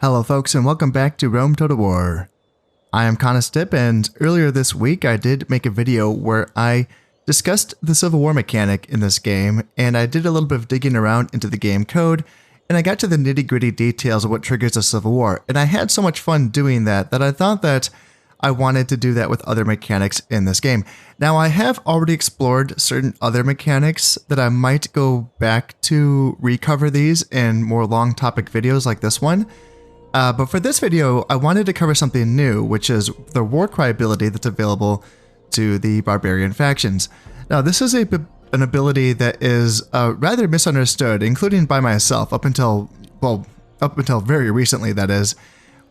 Hello folks and welcome back to Rome Total War. I am Conostip, and earlier this week I did make a video where I discussed the Civil War mechanic in this game, and I did a little bit of digging around into the game code, and I got to the nitty-gritty details of what triggers a Civil War, and I had so much fun doing that I thought that I wanted to do that with other mechanics in this game. Now I have already explored certain other mechanics that I might go back to recover these in more long topic videos like this one. But for this video, I wanted to cover something new, which is the Warcry ability that's available to the barbarian factions. Now, this is an ability that is rather misunderstood, including by myself, up until very recently, that is,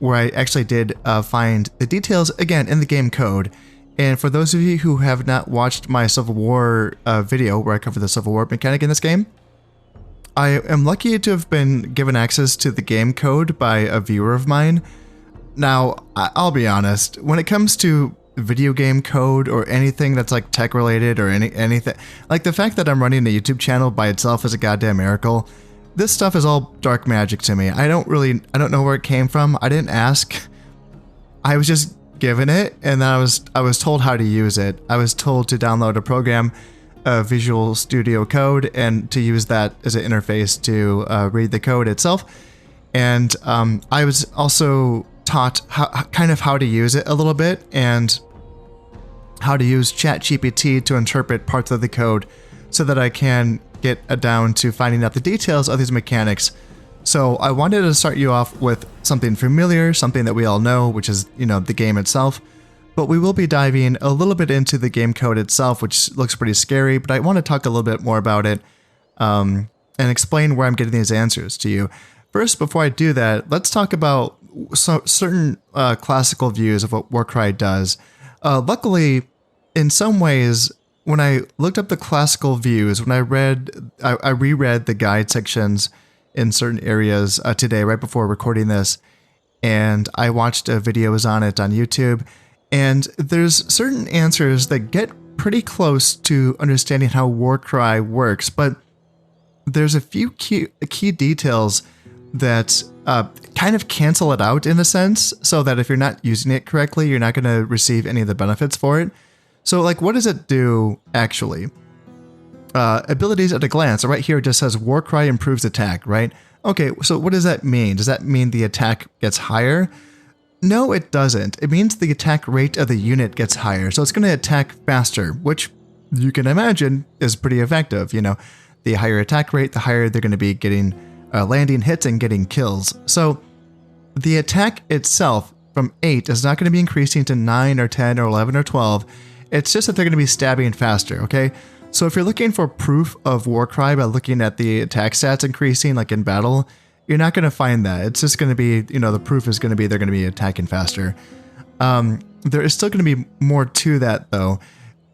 where I actually did find the details, again, in the game code. And for those of you who have not watched my Civil War video, where I cover the Civil War mechanic in this game, I am lucky to have been given access to the game code by a viewer of mine. Now, I'll be honest, when it comes to video game code or anything that's like tech related or anything, like the fact that I'm running a YouTube channel by itself is a goddamn miracle. This stuff is all dark magic to me. I don't know where it came from. I didn't ask. I was just given it, and then I was told how to use it. I was told to download a program, Visual Studio Code, and to use that as an interface to read the code itself. And I was also taught how to use it a little bit, and how to use ChatGPT to interpret parts of the code so that I can get down to finding out the details of these mechanics. So I wanted to start you off with something familiar, something that we all know, which is, the game itself. But we will be diving a little bit into the game code itself, which looks pretty scary, but I want to talk a little bit more about it and explain where I'm getting these answers to you. First, before I do that, let's talk about certain classical views of what Warcry does. Luckily, in some ways, when I looked up the classical views, when I reread the guide sections in certain areas today, right before recording this, and I watched videos on it on YouTube. And there's certain answers that get pretty close to understanding how Warcry works, but there's a few key details that kind of cancel it out in a sense, so that if you're not using it correctly, you're not going to receive any of the benefits for it. So, like, what does it do, actually? Abilities at a glance. Right here it just says Warcry improves attack, right? Okay, so what does that mean? Does that mean the attack gets higher? No, it doesn't. It means the attack rate of the unit gets higher, so it's going to attack faster, which you can imagine is pretty effective. The higher attack rate, the higher they're going to be getting landing hits and getting kills. So the attack itself from 8 is not going to be increasing to 9 or 10 or 11 or 12. It's just that they're going to be stabbing faster, okay? So if you're looking for proof of Warcry by looking at the attack stats increasing, like in battle, you're not going to find that. It's just going to be, the proof is going to be they're going to be attacking faster. There is still going to be more to that, though.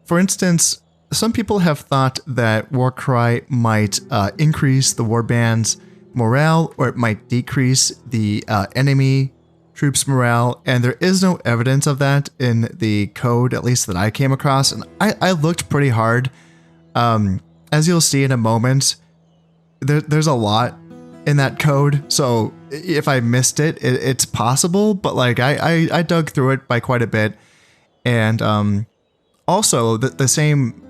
For instance, some people have thought that Warcry might increase the warband's morale, or it might decrease the enemy troops' morale, and there is no evidence of that in the code, at least that I came across. And I looked pretty hard. As you'll see in a moment, there's a lot in that code, so if I missed it, it's possible, but like I dug through it by quite a bit. And also the same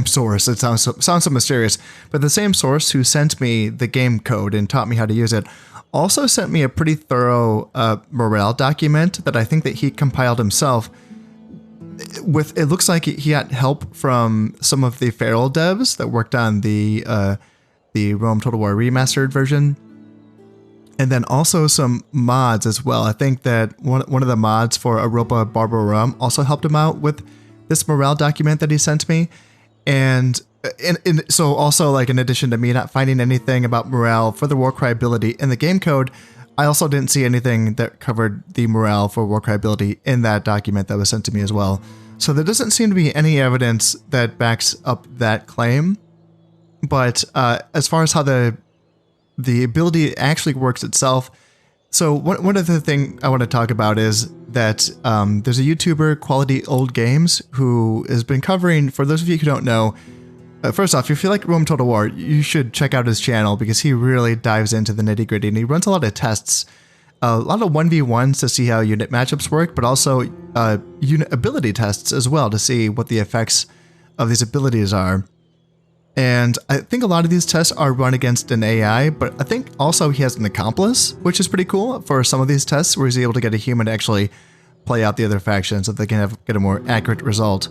source, it sounds so mysterious, but the same source who sent me the game code and taught me how to use it also sent me a pretty thorough morale document that I think that he compiled himself. It looks like he had help from some of the Feral devs that worked on the Rome Total War Remastered version, and then also some mods as well. I think that one of the mods for Europa Barbarorum also helped him out with this morale document that he sent me. And so also, like, in addition to me not finding anything about morale for the Warcry ability in the game code, I also didn't see anything that covered the morale for Warcry ability in that document that was sent to me as well. So there doesn't seem to be any evidence that backs up that claim. But as far as how the ability actually works itself, so one of the things I want to talk about is that there's a YouTuber, Quality Old Games, who has been covering, for those of you who don't know, First off, if you like Rome Total War, you should check out his channel because he really dives into the nitty-gritty and he runs a lot of tests a lot of 1v1s to see how unit matchups work, but also unit ability tests as well to see what the effects of these abilities are. And I think a lot of these tests are run against an AI, but I think also he has an accomplice, which is pretty cool for some of these tests where he's able to get a human to actually play out the other faction so they can get a more accurate result.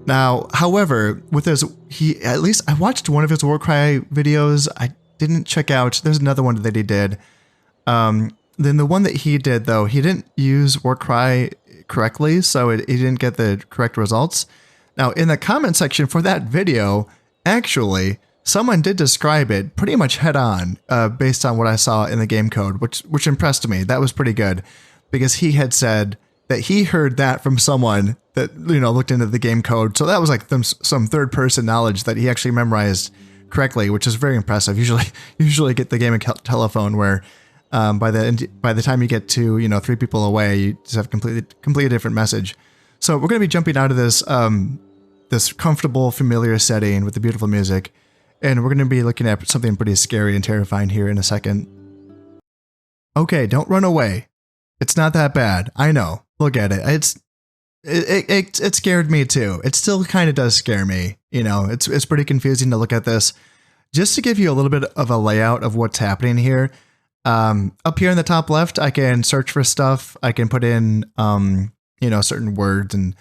Now, however, with his, at least I watched one of his Warcry videos. I didn't check out, there's another one that he did. Then the one that he did though, he didn't use Warcry correctly, so he didn't get the correct results. Now in the comment section for that video, actually, someone did describe it pretty much head on based on what I saw in the game code, which impressed me. That was pretty good because he had said that he heard that from someone that, you know, looked into the game code. So that was like some third person knowledge that he actually memorized correctly, which is very impressive. Usually get the gaming telephone where by the time you get to, you know, 3 people away, you just have completely different message. So we're going to be jumping out of this this comfortable, familiar setting with the beautiful music, and we're going to be looking at something pretty scary and terrifying here in a second. Okay, don't run away. It's not that bad. I know. Look at it. It scared me too. It still kind of does scare me. You know, it's pretty confusing to look at this. Just to give you a little bit of a layout of what's happening here. Up here in the top left, I can search for stuff. I can put in, you know, certain words and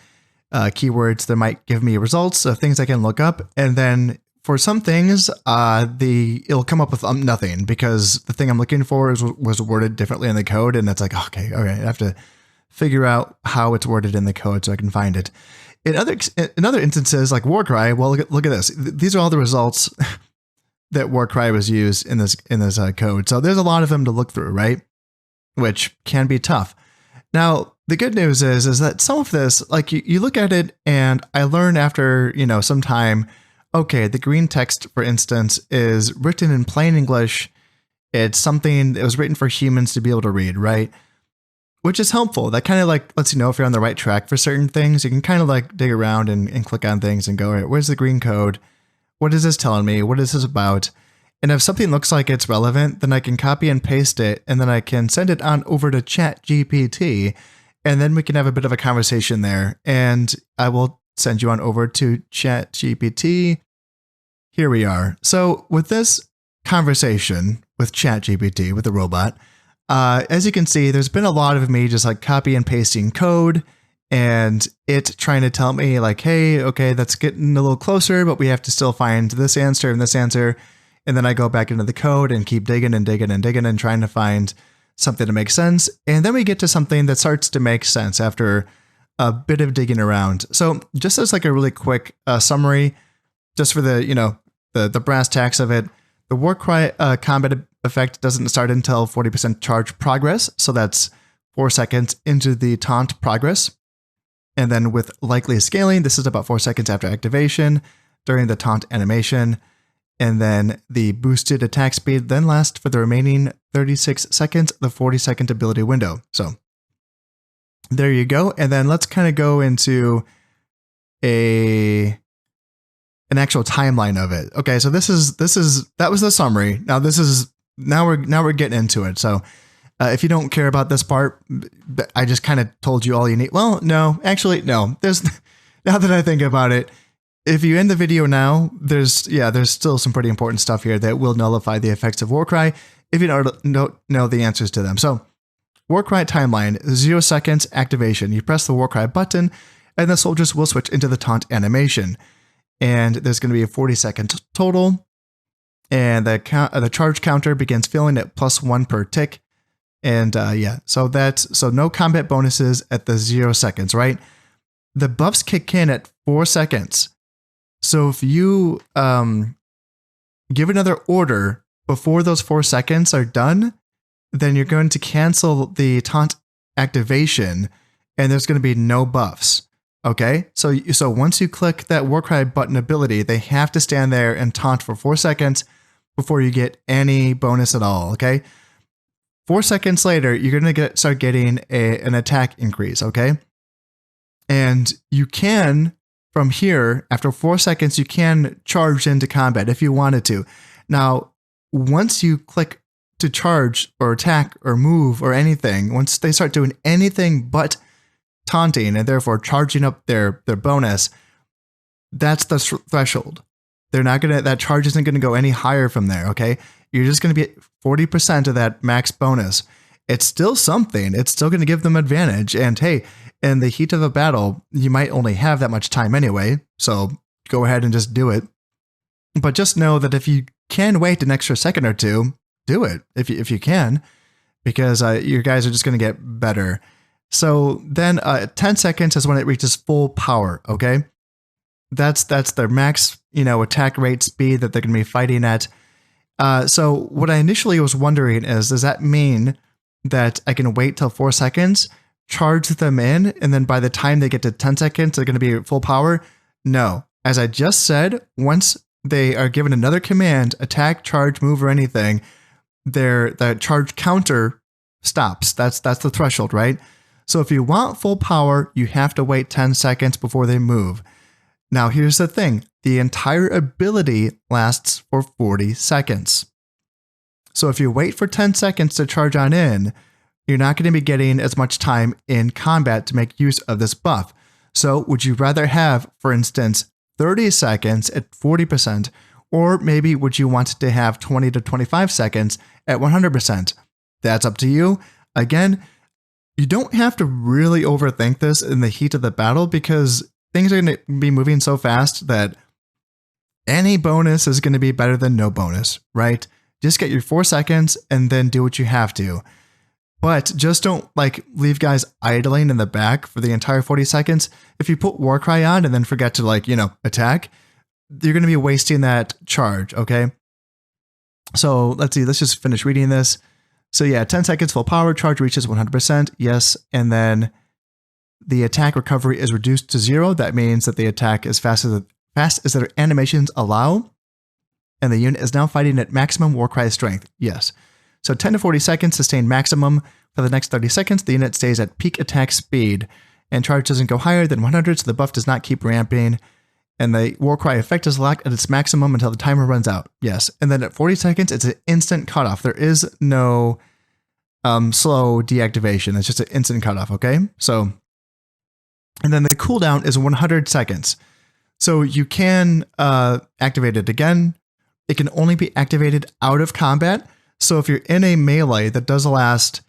keywords that might give me results of things I can look up. And then for some things, it'll come up with nothing because the thing I'm looking for was worded differently in the code. And it's like, okay, I have to figure out how it's worded in the code so I can find it. In other instances, like Warcry, well, look at this. These are all the results that Warcry was used in this code. So there's a lot of them to look through, right? Which can be tough. Now, the good news is that some of this, like you look at it and I learned after, you know, some time, okay, the green text, for instance, is written in plain English. It's something that was written for humans to be able to read, right? Which is helpful. That kind of like lets you know if you're on the right track for certain things. You can kind of like dig around and click on things and go, all right, where's the green code? What is this telling me? What is this about? And if something looks like it's relevant, then I can copy and paste it, and then I can send it on over to ChatGPT, and then we can have a bit of a conversation there. And I will send you on over to ChatGPT. Here we are. So with this conversation with ChatGPT, with the robot, as you can see, there's been a lot of me just like copy and pasting code and it trying to tell me like, hey, okay, that's getting a little closer, but we have to still find this answer and this answer. And then I go back into the code and keep digging and digging and digging and trying to find something to make sense. And then we get to something that starts to make sense after a bit of digging around. So just as like a really quick summary, just for the, you know, the brass tacks of it, the Warcry combat effect doesn't start until 40% charge progress. So that's 4 seconds into the taunt progress. And then with likely scaling, this is about 4 seconds after activation during the taunt animation. And then the boosted attack speed then lasts for the remaining 36 seconds, the 40-second ability window. So there you go. And then let's kind of go into an actual timeline of it. Okay, so that was the summary. Now we're getting into it. So if you don't care about this part, I just kind of told you all you need. Well, no, actually, no. There's now that I think about it, if you end the video now, there's still some pretty important stuff here that will nullify the effects of Warcry if you don't know the answers to them. So Warcry timeline, 0 seconds activation. You press the Warcry button and the soldiers will switch into the taunt animation. And there's going to be a 40-second total. And the charge counter begins filling at +1 per tick. And yeah, so no combat bonuses at the 0 seconds, right? The buffs kick in at 4 seconds. So if you give another order before those 4 seconds are done, then you're going to cancel the taunt activation and there's going to be no buffs. Okay, so once you click that Warcry button ability, they have to stand there and taunt for 4 seconds before you get any bonus at all. Okay, 4 seconds later, you're going to start getting an attack increase. Okay, and you can, from here, after 4 seconds, you can charge into combat if you wanted to. Now, once you click to charge or attack or move or anything, once they start doing anything but taunting and therefore charging up their bonus, that's the threshold. They're not gonna, that charge isn't gonna go any higher from there, okay? You're just gonna be at 40% of that max bonus. It's still something. It's still gonna give them advantage. And hey, in the heat of a battle, you might only have that much time anyway, so go ahead and just do it. But just know that if you can wait an extra second or two, do it if you can, because your guys are just gonna get better. So then 10 seconds is when it reaches full power, okay? That's their max, attack rate speed that they're going to be fighting at. So what I initially was wondering is, does that mean that I can wait till 4 seconds, charge them in, and then by the time they get to 10 seconds, they're going to be at full power? No. As I just said, once they are given another command, attack, charge, move, or anything, the charge counter stops. That's the threshold, right? So if you want full power, you have to wait 10 seconds before they move. Now here's the thing, the entire ability lasts for 40 seconds. So if you wait for 10 seconds to charge on in, you're not going to be getting as much time in combat to make use of this buff. So would you rather have, for instance, 30 seconds at 40%, or maybe would you want to have 20 to 25 seconds at 100%? That's up to you. Again, you don't have to really overthink this in the heat of the battle, because things are going to be moving so fast that any bonus is going to be better than no bonus, right? Just get your 4 seconds and then do what you have to. But just don't leave guys idling in the back for the entire 40 seconds. If you put Warcry on and then forget to attack, you're going to be wasting that charge, okay? So let's see, let's just finish reading this. So yeah, 10 seconds full power, charge reaches 100%, yes, and then the attack recovery is reduced to 0. That means that the attack is fast as their animations allow, and the unit is now fighting at maximum Warcry strength, yes. So 10 to 40 seconds, sustained maximum. For the next 30 seconds, the unit stays at peak attack speed, and charge doesn't go higher than 100, so the buff does not keep ramping, and the Warcry effect is locked at its maximum until the timer runs out, yes. And then at 40 seconds, it's an instant cutoff. There is no slow deactivation. It's just an instant cutoff, okay? So, and then the cooldown is 100 seconds. So you can activate it again. It can only be activated out of combat. So if you're in a melee that does last,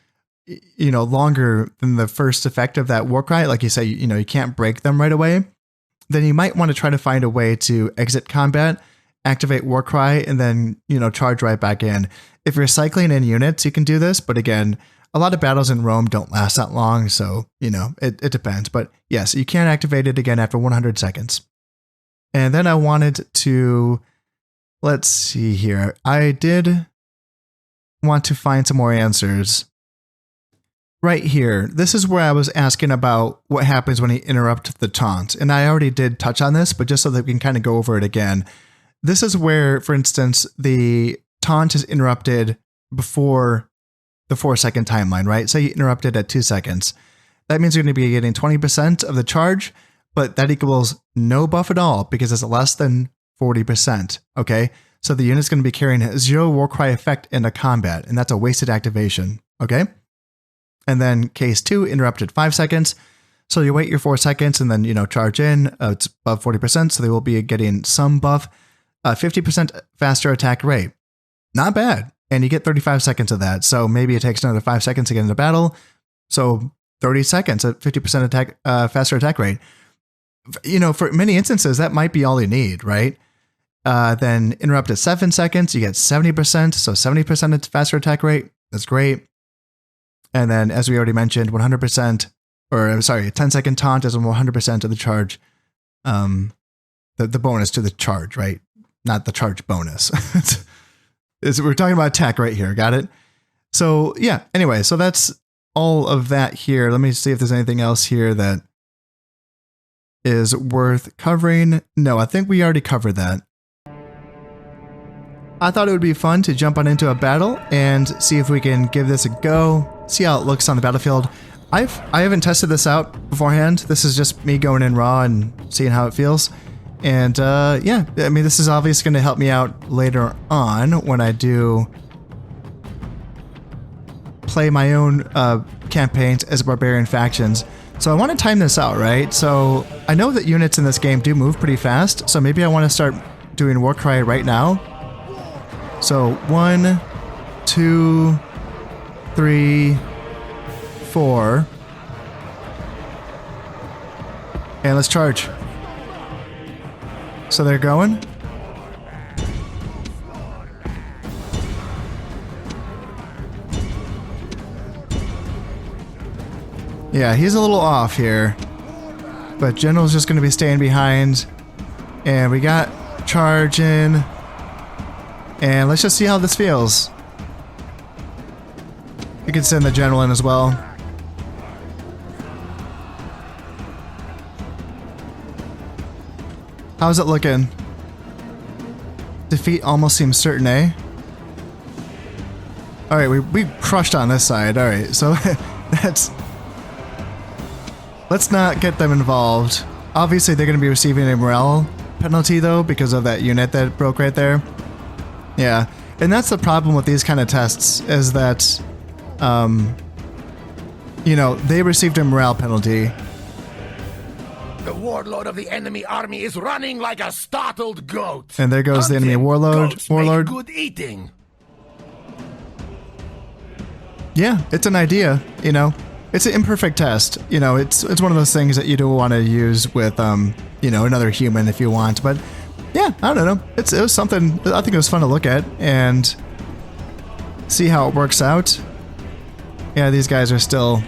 longer than the first effect of that Warcry, like you say, you can't break them right away, then you might want to try to find a way to exit combat, activate Warcry, and then, charge right back in. If you're cycling in units, you can do this, but again, a lot of battles in Rome don't last that long, so, it depends. But yes, you can activate it again after 100 seconds. And then I wanted to, let's see here. I did want to find some more answers. Right here, this is where I was asking about what happens when you interrupt the taunt. And I already did touch on this, but just so that we can kind of go over it again. This is where, for instance, the taunt is interrupted before the 4-second timeline, right? Say you interrupted at 2 seconds. That means you're going to be getting 20% of the charge, but that equals no buff at all because it's less than 40%, okay? So the unit's going to be carrying 0 Warcry effect into combat, and that's a wasted activation, okay? And then case 2, interrupted 5 seconds. So you wait your 4 seconds and then, charge in. It's above 40%, so they will be getting some buff. 50% faster attack rate. Not bad. And you get 35 seconds of that. So maybe it takes another 5 seconds to get into battle. So 30 seconds at 50% attack, faster attack rate. For many instances, that might be all you need, right? Then interrupt at 7 seconds, you get 70%. So 70% faster attack rate. That's great. And then, as we already mentioned, 100%, or I'm sorry, a 10-second taunt is 100% of the charge, the bonus to the charge, right? Not the charge bonus. We're talking about attack right here. Got it? So yeah, anyway, so that's all of that here. Let me see if there's anything else here that is worth covering. No, I think we already covered that. I thought it would be fun to jump on into a battle and see if we can give this a go, see how it looks on the battlefield. I haven't tested this out beforehand. This is just me going in raw and seeing how it feels. And yeah, I mean, this is obviously going to help me out later on when I do play my own campaigns as barbarian factions. So I want to time this out, right? So I know that units in this game do move pretty fast, so maybe I want to start doing Warcry right now. So 1, 2, 3, 4. And let's charge. So they're going. Yeah, he's a little off here. But General's just going to be staying behind. And we got charge in. And let's just see how this feels. We can send the General in as well. How's it looking? Defeat almost seems certain, eh? Alright, we crushed on this side. Alright, so that's... Let's not get them involved. Obviously, they're going to be receiving a morale penalty, though, because of that unit that broke right there. Yeah, and that's the problem with these kind of tests, is that, you know, they received a morale penalty. The warlord of the enemy army is running like a startled goat. And there goes the enemy warlord. Make good eating. Yeah, it's an idea, you know. It's an imperfect test. You know, it's one of those things that you don't want to use with, you know, another human if you want. But yeah, I don't know. It was something. I think it was fun to look at and see how it works out. Yeah, these guys are still.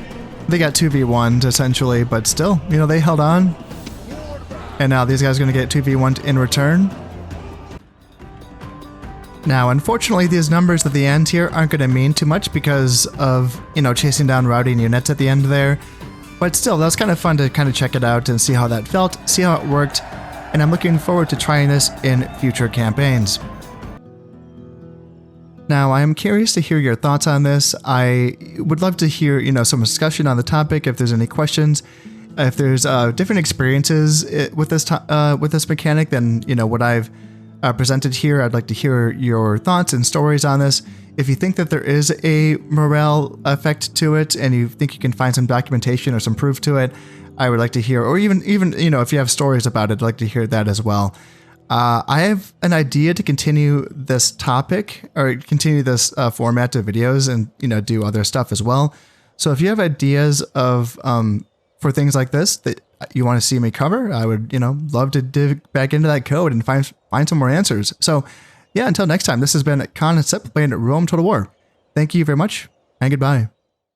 They got 2v1'd essentially, but still, you know, they held on. And now these guys are going to get 2v1'd in return. Now, unfortunately, these numbers at the end here aren't going to mean too much because of, you know, chasing down routing units at the end there. But still, that was kind of fun to kind of check it out and see how that felt, see how it worked, and I'm looking forward to trying this in future campaigns. Now, I am curious to hear your thoughts on this. I would love to hear, you know, some discussion on the topic, if there's any questions. If there's different experiences with this mechanic than, you know, what I've presented here, I'd like to hear your thoughts and stories on this. If you think that there is a morale effect to it and you think you can find some documentation or some proof to it, I would like to hear, or even you know, if you have stories about it, I'd like to hear that as well. I have an idea to continue this topic or continue this format of videos and, you know, do other stuff as well. So if you have ideas of for things like this that you want to see me cover, I would, you know, love to dig back into that code and find some more answers. So yeah, until next time, this has been Con and Sip playing Rome Total War. Thank you very much and goodbye.